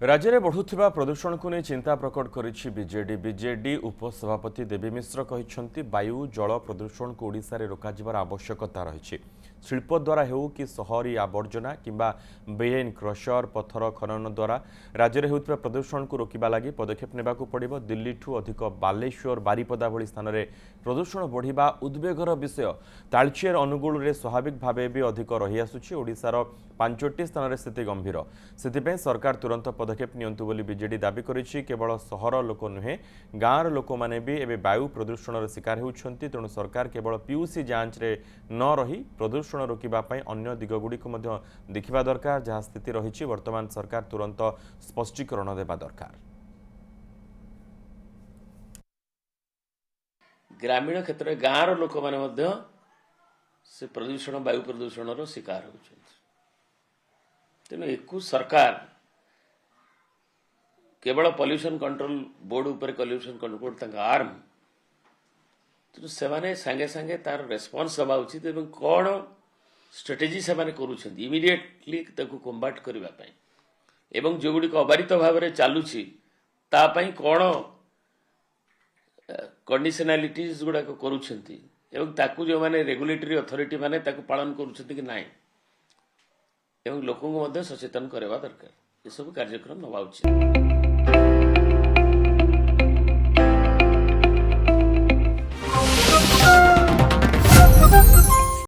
राज्य में बढ़ुवा प्रदूषण को नहीं चिंता प्रकट करिछि बीजेडी उपसभापति देवी मिश्र कहते वायु जल प्रदूषण को ओडिशा रे रोकाजिबार आवश्यकता रही। शिल्प द्वारा हेउ कि सहरी आवर्जना किंबा बेआईन क्रशर पत्थर खनन द्वारा राज्य में होउथिबा प्रदूषण को रोकिबा लागि पदक्षेप नेबाकू पड़िबो। दिल्ली ठू अधिक बालेश्वर बारिपदा भली स्थान में प्रदूषण बढ़िबा उद्वेगर विषय। तालचेर अनुगुल रे स्वाभाविक भावे भी अधिक रही आसुछि। ओडिशार 5टी स्थान में स्थिति गंभीर, से सरकार तुरंत पदक्षेप नियंतु बोली बीजेडी दाबी करिछि। केवल सहर लोक नुहे गाँवर लोक माने भी एवं वायु प्रदूषण शिकार होउछन्ति। तेणु सरकार केवल पीयूसी जांच रे न रही प्रदूषण रोकिबा पई अन्य दिगगुड़ी को मध्य देखिबा दरकार। जहाँ स्थिति रही वर्तमान सरकार तुरंत स्पष्टीकरण देबा दरकार। ग्रामीण क्षेत्र गाँवर लोक माने से प्रदूषण वायु प्रदूषण शिकार होउछन्ति। तेणु एकु सरकार केवल पॉल्यूशन कंट्रोल बोर्ड ऊपर पॉल्यूशन कंट्रोल बोर्ड तंग आर्म, तेणु से सांगे सांगे तार रेस्पॉन्स हवा उचित एवं कौन स्ट्रेटेजी से करुछन्ति इमिडिएटली ताको कम्बाट करबा पई एवं जो गुडी को अबारित भाव में चलुछि ता पई कौन कंडीशनलिटीज गुडा को करुछन्ति एवं ताकू जो माने रेगुलेटरी अथॉरिटी माने ताकू पालन करुछन्ति कि नाही एवं लोकों को मध्य सचेतन करवा दरकार। ये सब कार्यक्रम नवा उचित।